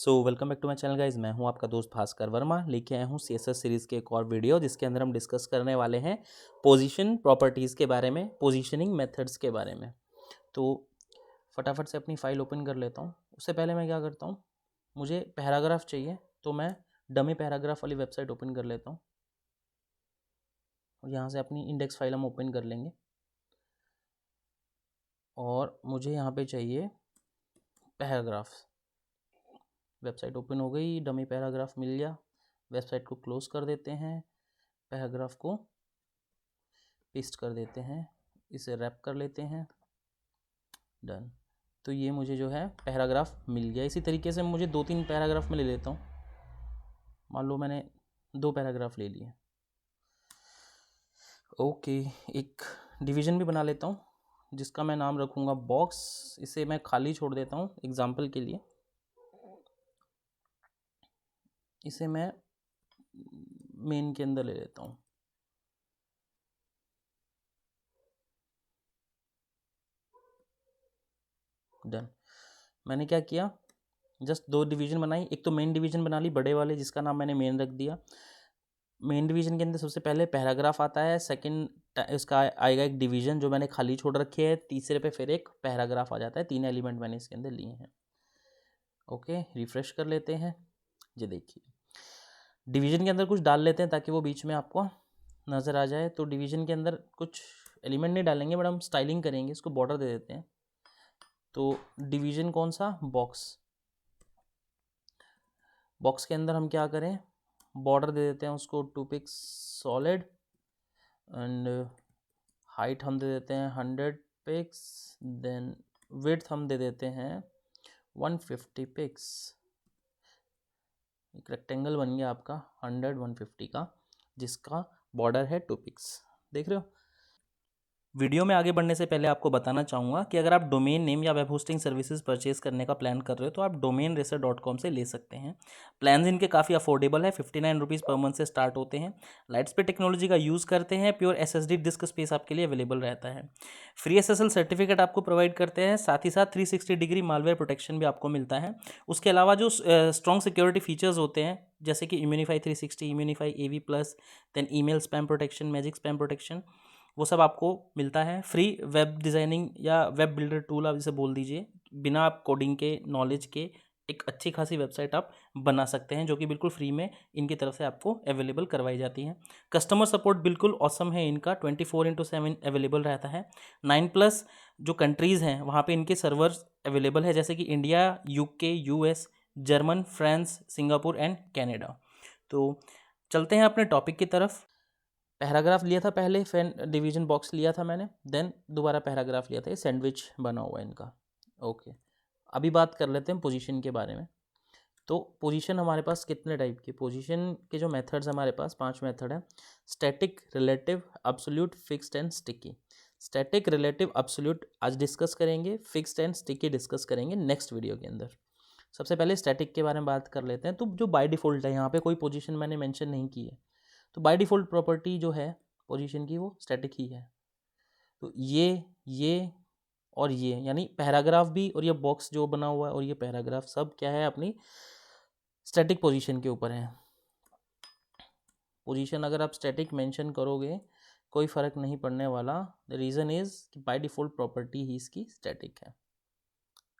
Welcome back to my channel guys. मैं हूं आपका दोस्त भास्कर वर्मा। लेके आया हूं सीएसएस सीरीज़ के एक और वीडियो जिसके अंदर हम डिस्कस करने वाले हैं पोजीशन प्रॉपर्टीज़ के बारे में, पोजीशनिंग मेथड्स के बारे में। तो फटाफट से अपनी फाइल ओपन कर लेता हूं। उससे पहले मैं क्या करता हूं, मुझे पैराग्राफ चाहिए तो मैं डमी पैराग्राफ वाली वेबसाइट ओपन कर लेता हूँ और यहाँ से अपनी इंडेक्स फाइल हम ओपन कर लेंगे। और मुझे यहाँ पे चाहिए पैराग्राफ। वेबसाइट ओपन हो गई, डमी पैराग्राफ मिल गया। वेबसाइट को क्लोज कर देते हैं, पैराग्राफ को पेस्ट कर देते हैं, इसे रैप कर लेते हैं, डन। तो ये मुझे जो है पैराग्राफ मिल गया। इसी तरीके से मुझे 2-3 पैराग्राफ में ले लेता हूँ। मान लो मैंने 2 पैराग्राफ ले लिए। ओके, एक डिवीज़न भी बना लेता हूँ जिसका मैं नाम रखूँगा बॉक्स। इसे मैं खाली छोड़ देता हूँ एग्जाम्पल के लिए। इसे मैं मेन के अंदर ले लेता हूँ। डन। मैंने क्या किया, जस्ट 2 डिवीज़न बनाई। एक तो मेन डिवीज़न बना ली बड़े वाले, जिसका नाम मैंने मेन रख दिया। मेन डिवीज़न के अंदर सबसे पहले पैराग्राफ आता है, सेकंड इसका आएगा एक डिवीज़न जो मैंने खाली छोड़ रखी है, तीसरे पे फिर एक पैराग्राफ आ जाता है। 3 एलिमेंट मैंने इसके अंदर लिए हैं। ओके, रिफ्रेश कर लेते हैं। ये देखिए, डिवीज़न के अंदर कुछ डाल लेते हैं ताकि वो बीच में आपको नज़र आ जाए। तो डिवीज़न के अंदर कुछ एलिमेंट नहीं डालेंगे बट हम स्टाइलिंग करेंगे, इसको बॉर्डर दे देते हैं। तो डिवीज़न कौन सा, बॉक्स। बॉक्स के अंदर हम क्या करें, बॉर्डर दे देते हैं उसको 2 पिक्स सॉलिड, एंड हाइट हम दे देते हैं 100 पिक्स, देन विड्थ हम दे देते हैं 150 पिक्स। एक रेक्टेंगल बन गया आपका 100-150 का, जिसका बॉर्डर है 2 पिक्स। देख रहे हो। वीडियो में आगे बढ़ने से पहले आपको बताना चाहूँगा कि अगर आप डोमेन नेम या वेब होस्टिंग सर्विसेज परचेज करने का प्लान कर रहे हो तो आप domainracer.com से ले सकते हैं। प्लान्स इनके काफ़ी अफोर्डेबल है, 59 रुपीज़ पर मंथ से स्टार्ट होते हैं। लाइट्सपेड टेक्नोलॉजी का यूज़ करते हैं, प्योर SSD डिस्क स्पेस आपके लिए अवेलेबल रहता है। फ्री SSL सर्टिफिकेट आपको प्रोवाइड करते हैं, साथ ही साथ 360 डिग्री मालवेयर प्रोटेक्शन भी आपको मिलता है। उसके अलावा जो स्ट्रॉन्ग सिक्योरिटी फीचर्स होते हैं जैसे कि Immunify 360, Immunify AV+, then email spam protection, magic spam protection, वो सब आपको मिलता है। फ्री वेब डिज़ाइनिंग या वेब बिल्डर टूल आप इसे बोल दीजिए, बिना आप कोडिंग के नॉलेज के एक अच्छी खासी वेबसाइट आप बना सकते हैं, जो कि बिल्कुल फ्री में इनकी तरफ से आपको अवेलेबल करवाई जाती है। कस्टमर सपोर्ट बिल्कुल ऑसम है इनका, 24/7 अवेलेबल रहता है। 9+ जो कंट्रीज़ हैं वहाँ पे इनके सर्वर्स अवेलेबल है, जैसे कि India, UK, US, German, France, Singapore and Canada. तो चलते हैं अपने टॉपिक की तरफ। पैराग्राफ लिया था पहले, फिर डिवीजन बॉक्स लिया था मैंने, देन दोबारा पैराग्राफ लिया था। ये सैंडविच बना हुआ है इनका। ओके, अभी बात कर लेते हैं पोजीशन के बारे में। तो पोजीशन हमारे पास कितने टाइप की, पोजीशन के जो मेथड्स हमारे पास 5 मेथड हैं। Static, relative, absolute, fixed and sticky. Static, relative, absolute आज डिस्कस करेंगे, फिक्स्ड एंड स्टिकी डिस्कस करेंगे नेक्स्ट वीडियो के अंदर। सबसे पहले स्टैटिक के बारे में बात कर लेते हैं। तो जो बाय डिफ़ॉल्ट है, यहाँ पे कोई पोजीशन मैंने मेंशन नहीं की है, तो बाय डिफ़ॉल्ट प्रॉपर्टी जो है पोजीशन की वो स्टैटिक ही है। तो ये और ये यानी पैराग्राफ भी और ये बॉक्स जो बना हुआ है और ये पैराग्राफ सब क्या है, अपनी स्टैटिक पोजीशन के ऊपर है। पोजीशन अगर आप स्टैटिक मेंशन करोगे कोई फ़र्क नहीं पड़ने वाला। द रीज़न इज़ कि बाय डिफ़ॉल्ट प्रॉपर्टी ही इसकी स्टैटिक है।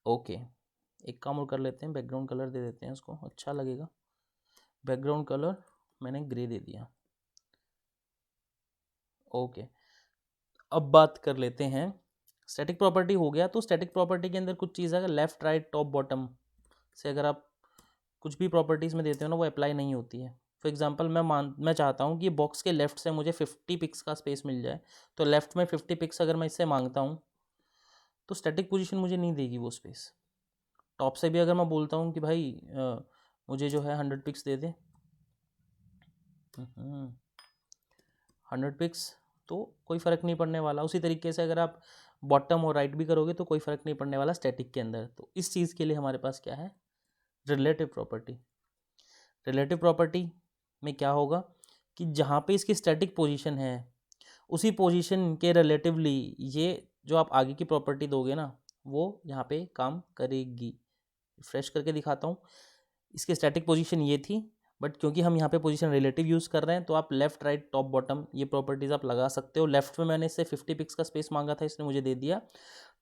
ओके, एक काम और कर लेते हैं, बैकग्राउंड कलर दे देते हैं उसको, अच्छा लगेगा। बैकग्राउंड कलर मैंने ग्रे दे दिया। ओके, अब बात कर लेते हैं, स्टैटिक प्रॉपर्टी हो गया। तो स्टैटिक प्रॉपर्टी के अंदर कुछ चीज़ अगर लेफ़्ट, राइट, टॉप, बॉटम से अगर आप कुछ भी प्रॉपर्टीज़ में देते हो ना, वो अप्लाई नहीं होती है। फॉर एग्जांपल मैं चाहता हूँ कि बॉक्स के लेफ़्ट से मुझे 50 पिक्स का स्पेस मिल जाए, तो लेफ़्ट में 50 पिक्स अगर मैं इससे मांगता हूँ तो स्टैटिक पोजीशन मुझे नहीं देगी वो स्पेस। टॉप से भी अगर मैं बोलता हूँ कि भाई मुझे जो है 100 पिक्स दे दे, 100 पिक्स, तो कोई फ़र्क नहीं पड़ने वाला। उसी तरीके से अगर आप बॉटम और राइट भी करोगे तो कोई फ़र्क नहीं पड़ने वाला स्टैटिक के अंदर। तो इस चीज़ के लिए हमारे पास क्या है, रिलेटिव प्रॉपर्टी। रिलेटिव प्रॉपर्टी में क्या होगा कि जहाँ पे इसकी स्टैटिक पोजीशन है उसी पोजीशन के रिलेटिवली ये जो आप आगे की प्रॉपर्टी दोगे ना, वो यहाँ पे काम करेगी। रिफ्रेश करके दिखाता हूँ। इसकी स्टैटिक पोजीशन ये थी, बट क्योंकि हम यहाँ पे पोजीशन रिलेटिव यूज़ कर रहे हैं तो आप लेफ्ट राइट टॉप बॉटम ये प्रॉपर्टीज़ आप लगा सकते हो। लेफ्ट में मैंने इससे 50 पिक्स का स्पेस मांगा था, इसने मुझे दे दिया।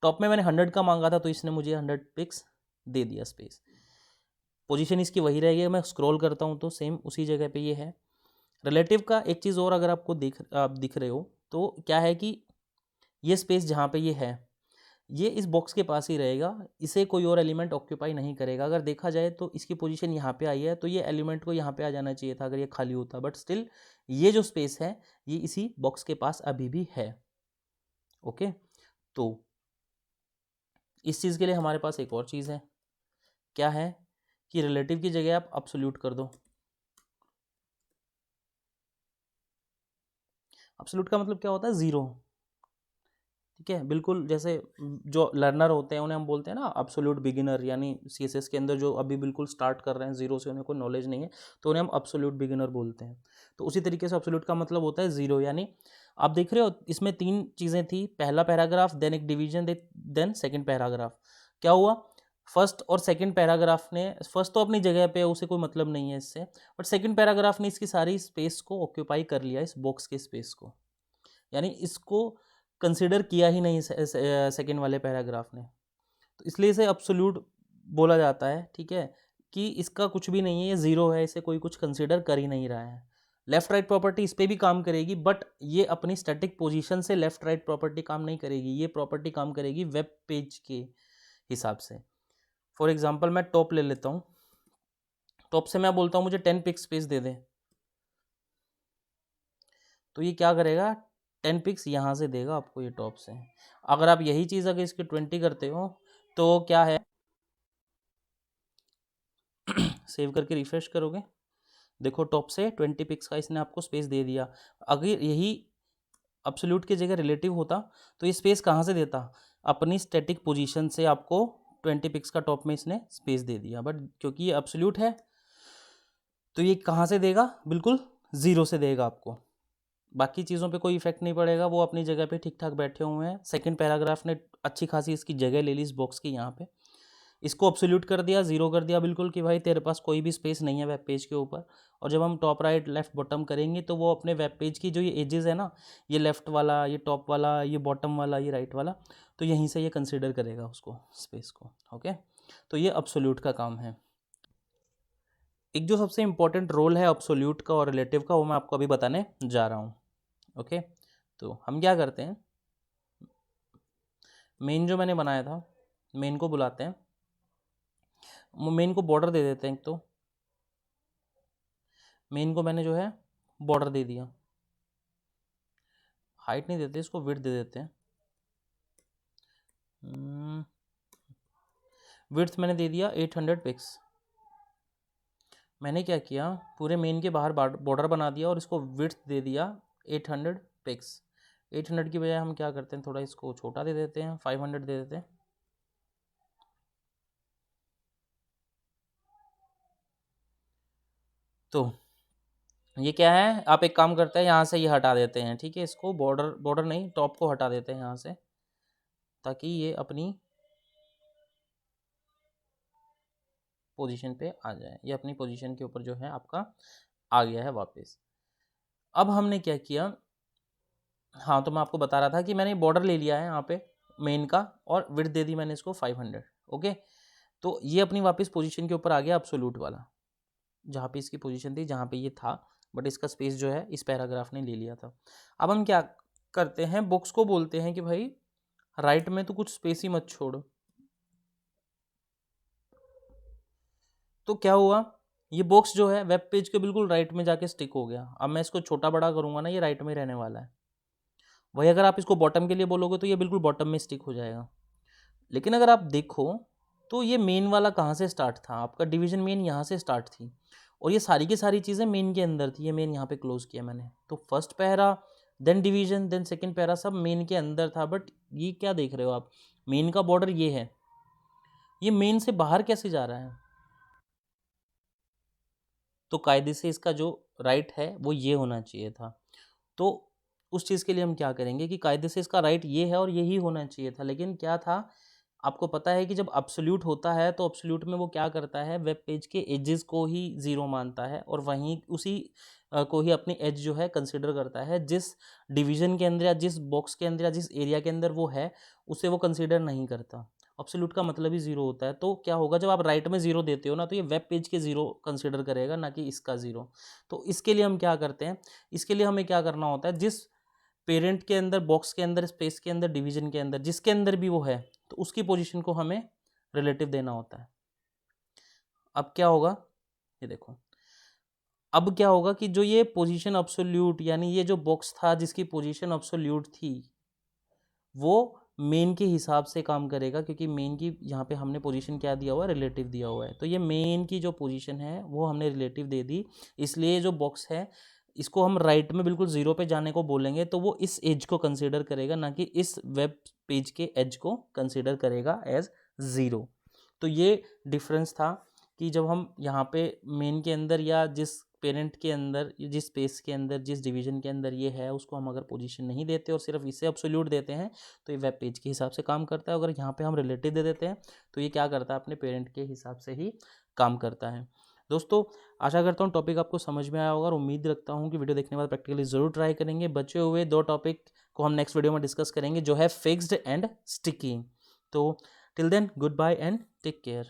टॉप में मैंने 100 का मांगा था तो इसने मुझे 100 पिक्स दे दिया स्पेस। पोजीशन इसकी वही रहेगी। मैं स्क्रॉल करता हूँ तो सेम उसी जगह पे ये है। रिलेटिव का एक चीज़ और अगर आपको दिख रहे हो तो क्या है कि ये स्पेस जहाँ पे ये है ये इस बॉक्स के पास ही रहेगा, इसे कोई और एलिमेंट ऑक्यूपाई नहीं करेगा। अगर देखा जाए तो इसकी पोजीशन यहाँ पे आई है तो ये एलिमेंट को यहाँ पे आ जाना चाहिए था अगर ये खाली होता, बट स्टिल ये जो स्पेस है ये इसी बॉक्स के पास अभी भी है। ओके, तो इस चीज़ के लिए हमारे पास एक और चीज़ है, क्या है कि रिलेटिव की जगह आप अब्सोल्यूट कर दो। अब्सोल्यूट का मतलब क्या होता है? ज़ीरो। ठीक है, बिल्कुल जैसे जो लर्नर होते हैं उन्हें हम बोलते हैं ना अब्सोल्यूट बिगिनर, यानी सीएसएस के अंदर जो अभी बिल्कुल स्टार्ट कर रहे हैं ज़ीरो से, उन्हें कोई नॉलेज नहीं है तो उन्हें हम अब्सोल्यूट बिगिनर बोलते हैं। तो उसी तरीके से अब्सोल्यूट का मतलब होता है ज़ीरो, यानी आप देख रहे हो इसमें 3 चीज़ें थी, पहला पैराग्राफ, देन एक डिवीजन, देन सेकेंड पैराग्राफ। क्या हुआ? फर्स्ट और सेकेंड पैराग्राफ ने, फर्स्ट तो अपनी जगह पे उसे कोई मतलब नहीं है इससे, बट सेकेंड पैराग्राफ ने इसकी सारी स्पेस को ऑक्यूपाई कर लिया, इस बॉक्स के स्पेस को, यानी इसको कंसिडर किया ही नहीं सेकेंड वाले पैराग्राफ ने, तो इसलिए इसे अब्सोल्यूट बोला जाता है। ठीक है, कि इसका कुछ भी नहीं है, ये ज़ीरो है, इसे कोई कुछ कंसिडर कर ही नहीं रहा है। लेफ़्ट राइट प्रॉपर्टी इस पर भी काम करेगी, बट ये अपनी स्टैटिक पोजीशन से लेफ़्ट राइट प्रॉपर्टी काम नहीं करेगी, ये प्रॉपर्टी काम करेगी वेब पेज के हिसाब से। फॉर एग्जाम्पल मैं टॉप ले लेता हूँ, टॉप से मैं बोलता हूँ मुझे 10 पिक्स स्पेस दे दें, तो ये क्या करेगा? 10 पिक्स यहाँ से देगा आपको, ये टॉप से। अगर आप यही चीज़ अगर इसके 20 करते हो तो क्या है, सेव करके रिफ्रेश करोगे, देखो टॉप से 20 पिक्स का इसने आपको स्पेस दे दिया। अगर यही अब्सोल्यूट की जगह रिलेटिव होता तो ये स्पेस कहाँ से देता? अपनी स्टैटिक पोजीशन से आपको 20 पिक्स का टॉप में इसने स्पेस दे दिया, बट क्योंकि ये अब्सोल्यूट है तो ये कहाँ से देगा? बिल्कुल ज़ीरो से देगा आपको। बाकी चीज़ों पे कोई इफेक्ट नहीं पड़ेगा, वो अपनी जगह पे ठीक ठाक बैठे हुए हैं। सेकंड पैराग्राफ ने अच्छी खासी इसकी जगह ले ली इस बॉक्स की, यहाँ पे इसको अब्सोल्यूट कर दिया, ज़ीरो कर दिया बिल्कुल, कि भाई तेरे पास कोई भी स्पेस नहीं है वेब पेज के ऊपर। और जब हम टॉप राइट लेफ्ट बॉटम करेंगे तो वो अपने वेब पेज की जो ये एजेस है ना, ये लेफ्ट वाला, ये टॉप वाला, ये बॉटम वाला, ये राइट वाला, तो यहीं से ये कंसिडर करेगा उसको, स्पेस को। ओके, तो ये अब्सोल्यूट का काम है। एक जो सबसे इंपॉर्टेंट रोल है अब्सोल्यूट का और रिलेटिव का, वो मैं आपको अभी बताने जा रहा हूँ। ओके, तो हम क्या करते हैं, मेन जो मैंने बनाया था, मेन को बुलाते हैं, मेन को बॉर्डर दे देते हैं। तो मेन को मैंने जो है बॉर्डर दे दिया, हाइट नहीं देते, इसको विड्थ दे देते हैं। विड्थ मैंने दे दिया 800 पिक्स। मैंने क्या किया, पूरे मेन के बाहर बॉर्डर बना दिया और इसको विड्थ दे दिया 800 पिक्स। 800 की बजाय हम क्या करते हैं, थोड़ा इसको छोटा दे देते हैं, 500 दे देते हैं। तो ये क्या है, आप एक काम करते हैं, यहाँ से ये हटा देते हैं। ठीक है, इसको बॉर्डर नहीं, टॉप को हटा देते हैं यहाँ से, ताकि ये अपनी पोजीशन पे आ जाए। ये अपनी पोजीशन के ऊपर जो है आपका आ गया है वापस। अब हमने क्या किया, हाँ तो मैं आपको बता रहा था कि मैंने बॉर्डर ले लिया है यहाँ पे मेन का, और विड्थ दे दी मैंने इसको 500। ओके, तो ये अपनी वापस पोजीशन के ऊपर आ गया अब्सोल्यूट वाला, जहाँ पे इसकी पोजीशन थी, जहाँ पे ये था, बट इसका स्पेस जो है इस पैराग्राफ ने ले लिया था। अब हम क्या करते हैं, बॉक्स को बोलते हैं कि भाई राइट में तो कुछ स्पेस ही मत छोड़। तो क्या हुआ, ये बॉक्स जो है वेब पेज के बिल्कुल राइट में जाके स्टिक हो गया। अब मैं इसको छोटा बड़ा करूँगा ना, ये राइट में रहने वाला है। वही अगर आप इसको बॉटम के लिए बोलोगे तो ये बिल्कुल बॉटम में स्टिक हो जाएगा। लेकिन अगर आप देखो तो ये मेन वाला कहाँ से स्टार्ट था, आपका डिवीजन मेन यहाँ से स्टार्ट थी, और ये सारी की सारी चीज़ें मेन के अंदर थी। ये मेन यहाँ पे क्लोज किया मैंने, तो first para, then division, then second para, सब मेन के अंदर था। बट ये क्या देख रहे हो आप, मेन का बॉर्डर ये है, ये मेन से बाहर कैसे जा रहा है? तो कायदे से इसका जो राइट है वो ये होना चाहिए था। तो उस चीज़ के लिए हम क्या करेंगे कि कायदे से इसका राइट ये है और यही होना चाहिए था, लेकिन क्या था, आपको पता है कि जब अब्सोल्यूट होता है तो अब्सोल्यूट में वो क्या करता है, वेब पेज के एजेस को ही ज़ीरो मानता है और वहीं उसी को ही अपनी एज जो है कंसिडर करता है। जिस डिवीजन के अंदर या जिस बॉक्स के अंदर या जिस एरिया के अंदर वो है उसे वो कंसिडर नहीं करता। अब्सोल्यूट का मतलब ही ज़ीरो होता है। तो क्या होगा, जब आप राइट में ज़ीरो देते हो ना, तो ये वेब पेज के ज़ीरो कंसिडर करेगा, ना कि इसका ज़ीरो। तो इसके लिए हम क्या करते हैं, इसके लिए हमें क्या करना होता है, जिस पेरेंट के अंदर, बॉक्स के अंदर, स्पेस के अंदर, डिवीजन के अंदर, जिसके अंदर भी वो है, तो उसकी पोजीशन को हमें रिलेटिव देना होता है। अब क्या होगा, ये देखो, अब क्या होगा कि जो ये पोजीशन अब्सोल्यूट, यानी ये जो बॉक्स था जिसकी पोजीशन अब्सोल्यूट थी, वो मेन के हिसाब से काम करेगा, क्योंकि मेन की यहाँ पे हमने पोजीशन क्या दिया हुआ है, रिलेटिव दिया हुआ है। तो ये मेन की जो पोजीशन है वो हमने रिलेटिव दे दी, इसलिए जो बॉक्स है इसको हम राइट में बिल्कुल ज़ीरो पे जाने को बोलेंगे तो वो इस एज को कंसीडर करेगा, ना कि इस वेब पेज के एज को कंसीडर करेगा एज ज़ीरो। तो ये डिफरेंस था कि जब हम यहाँ पे मेन के अंदर या जिस पेरेंट के अंदर, जिस स्पेस के अंदर, जिस डिवीजन के अंदर ये है, उसको हम अगर पोजीशन नहीं देते और सिर्फ इसे एब्सोल्यूट देते हैं तो ये वेब पेज के हिसाब से काम करता है। अगर यहाँ पे हम रिलेटिव दे देते हैं तो ये क्या करता है, अपने पेरेंट के हिसाब से ही काम करता है। दोस्तों, आशा करता हूँ टॉपिक आपको समझ में आया होगा और उम्मीद रखता हूँ कि वीडियो देखने के बाद प्रैक्टिकली ज़रूर ट्राई करेंगे। बचे हुए 2 टॉपिक को हम नेक्स्ट वीडियो में डिस्कस करेंगे, जो है फिक्स्ड एंड स्टिकी। तो till then, goodbye and take care.